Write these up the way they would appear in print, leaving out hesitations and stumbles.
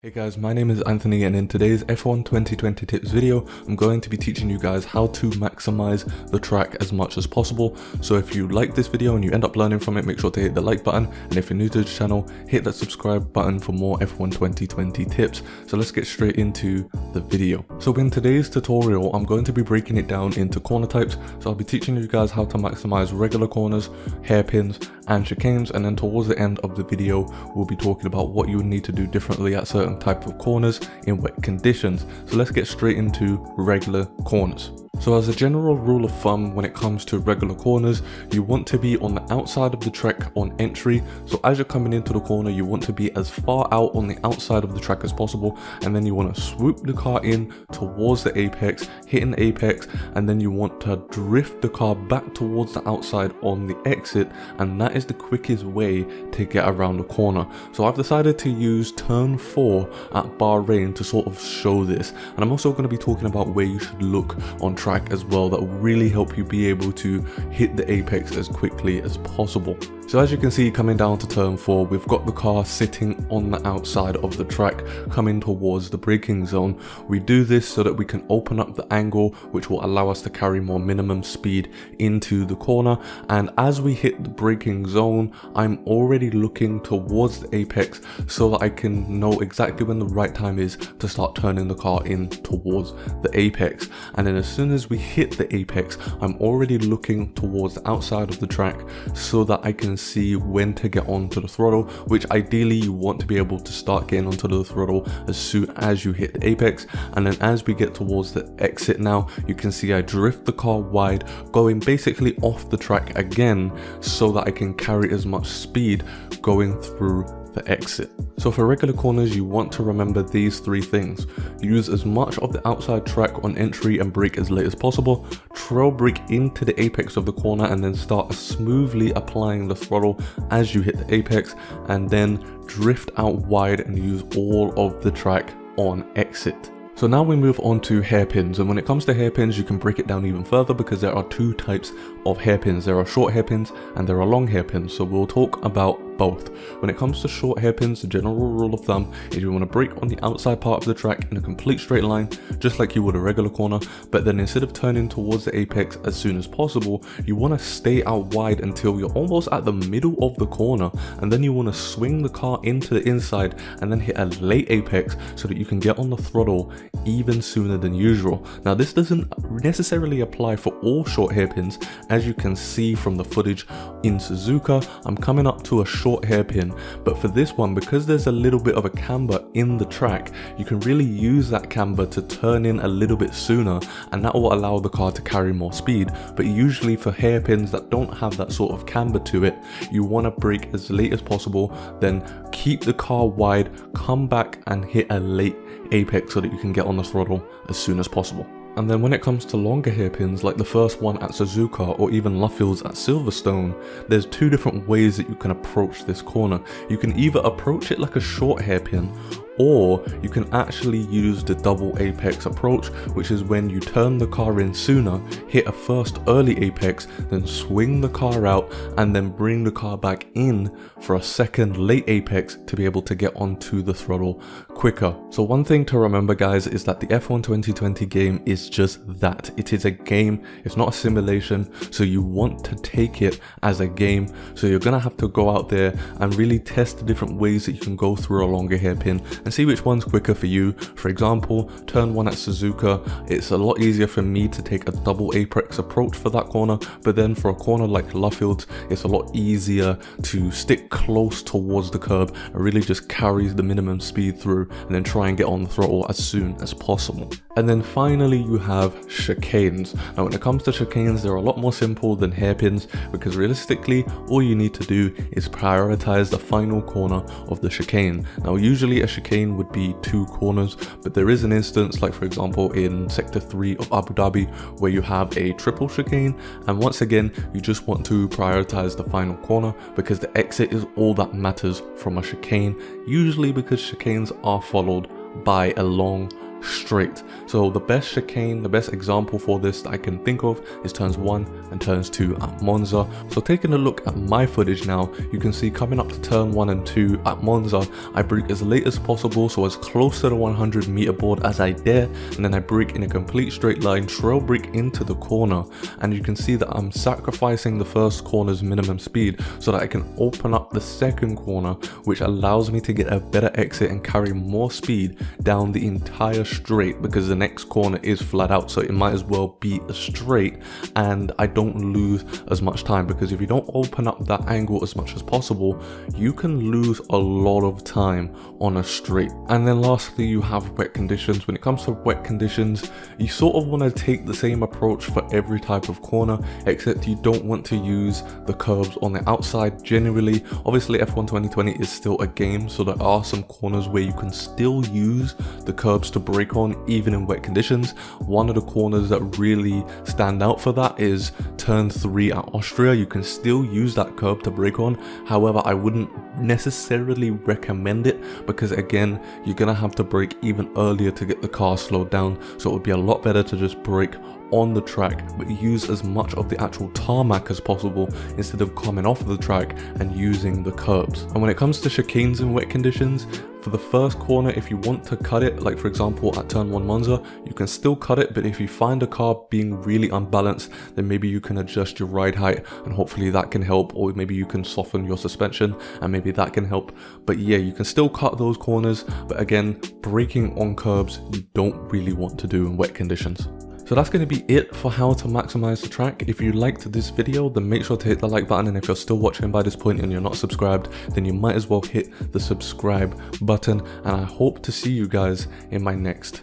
Hey guys, my name is Anthony, and in today's F1 2020 tips video, I'm going to be teaching you guys how to maximize the track as much as possible. So if you like this video and you end up learning from it, make sure to hit the like button, and if you're new to the channel, hit that subscribe button for more F1 2020 tips. So let's get straight into the video. So in today's tutorial, I'm going to be breaking it down into corner types. So I'll be teaching you guys how to maximize regular corners, hairpins, and chicanes, and then towards the end of the video we'll be talking about what you would need to do differently at certain type of corners in wet conditions. So let's get straight into regular corners. So as a general rule of thumb, when it comes to regular corners, you want to be on the outside of the track on entry. So as you're coming into the corner, you want to be as far out on the outside of the track as possible, and then you want to swoop the car in towards the apex, hitting the apex, and then you want to drift the car back towards the outside on the exit, and that is the quickest way to get around the corner. So I've decided to use turn 4 at Bahrain to sort of show this, and I'm also going to be talking about where you should look on track as well. That will really help you be able to hit the apex as quickly as possible. So as you can see, coming down to turn 4, we've got the car sitting on the outside of the track coming towards the braking zone. We do this so that we can open up the angle, which will allow us to carry more minimum speed into the corner. And as we hit the braking zone, I'm already looking towards the apex so that I can know exactly when the right time is to start turning the car in towards the apex. And then as soon as we hit the apex, I'm already looking towards the outside of the track so that I can see when to get onto the throttle, which ideally you want to be able to start getting onto the throttle as soon as you hit the apex. And then as we get towards the exit now, you can see I drift the car wide, going basically off the track again so that I can carry as much speed going through the exit. So for regular corners, you want to remember these 3 things. Use as much of the outside track on entry and brake as late as possible. Trail brake into the apex of the corner and then start smoothly applying the throttle as you hit the apex, and then drift out wide and use all of the track on exit. So now we move on to hairpins, and when it comes to hairpins, you can break it down even further because there are 2 types of hairpins. There are short hairpins and there are long hairpins, so we'll talk about both. When it comes to short hairpins, the general rule of thumb is you want to brake on the outside part of the track in a complete straight line, just like you would a regular corner, but then instead of turning towards the apex as soon as possible, you want to stay out wide until you're almost at the middle of the corner, and then you want to swing the car into the inside and then hit a late apex so that you can get on the throttle even sooner than usual. Now this doesn't necessarily apply for all short hairpins. As you can see from the footage in Suzuka, I'm coming up to a short hairpin, but for this one, because there's a little bit of a camber in the track, you can really use that camber to turn in a little bit sooner, and that will allow the car to carry more speed. But usually for hairpins that don't have that sort of camber to it, you want to brake as late as possible, then keep the car wide, come back and hit a late apex so that you can get on the throttle as soon as possible. And then when it comes to longer hairpins, like the first one at Suzuka or even Luffield's at Silverstone, there's 2 different ways that you can approach this corner. You can either approach it like a short hairpin, or you can actually use the double apex approach, which is when you turn the car in sooner, hit a first early apex, then swing the car out, and then bring the car back in for a second late apex to be able to get onto the throttle quicker. So one thing to remember, guys, is that the F1 2020 game is just that. It is a game, it's not a simulation, so you want to take it as a game. So you're gonna have to go out there and really test the different ways that you can go through a longer hairpin and see which one's quicker for you. For example, turn 1 at Suzuka, it's a lot easier for me to take a double apex approach for that corner, but then for a corner like Luffield's, it's a lot easier to stick close towards the curb and really just carry the minimum speed through and then try and get on the throttle as soon as possible. And then finally you have chicanes. Now when it comes to chicanes, they're a lot more simple than hairpins because realistically all you need to do is prioritize the final corner of the chicane. Now usually a chicane would be 2 corners, but there is an instance, like for example in sector 3 of Abu Dhabi, where you have a triple chicane, and once again you just want to prioritize the final corner because the exit is all that matters from a chicane, usually because chicanes are followed by a long straight. So the best chicane, the best example for this that I can think of is turns 1 and turns 2 at Monza. So taking a look at my footage now, you can see coming up to turn 1 and 2 at Monza, I brake as late as possible, so as close to the 100 meter board as I dare, and then I brake in a complete straight line, trail brake into the corner, and you can see that I'm sacrificing the first corner's minimum speed so that I can open up the second corner, which allows me to get a better exit and carry more speed down the entire straight, because the next corner is flat out, so it might as well be a straight and I don't lose as much time, because if you don't open up that angle as much as possible, you can lose a lot of time on a straight. And then lastly, you have wet conditions. When it comes to wet conditions, you sort of want to take the same approach for every type of corner, except you don't want to use the curbs on the outside generally. Obviously F1 2020 is still a game, so there are some corners where you can still use the curbs to brake on even in wet conditions. One of the corners that really stand out for that is turn 3 at Austria. You can still use that curb to brake on, however I wouldn't necessarily recommend it, because again you're gonna have to brake even earlier to get the car slowed down, so it would be a lot better to just brake on the track but use as much of the actual tarmac as possible instead of coming off the track and using the curbs. And when it comes to chicanes in wet conditions, for the first corner, if you want to cut it, like for example at turn 1 Monza, you can still cut it, but if you find a car being really unbalanced, then maybe you can adjust your ride height and hopefully that can help, or maybe you can soften your suspension and maybe that can help. But yeah, you can still cut those corners, but again, braking on curbs you don't really want to do in wet conditions. So that's going to be it for how to maximize the track. If you liked this video, then make sure to hit the like button, and if you're still watching by this point and you're not subscribed, then you might as well hit the subscribe button, and I hope to see you guys in my next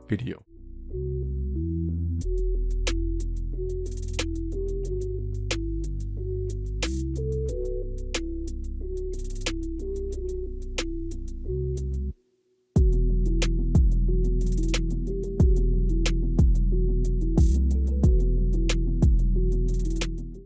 video.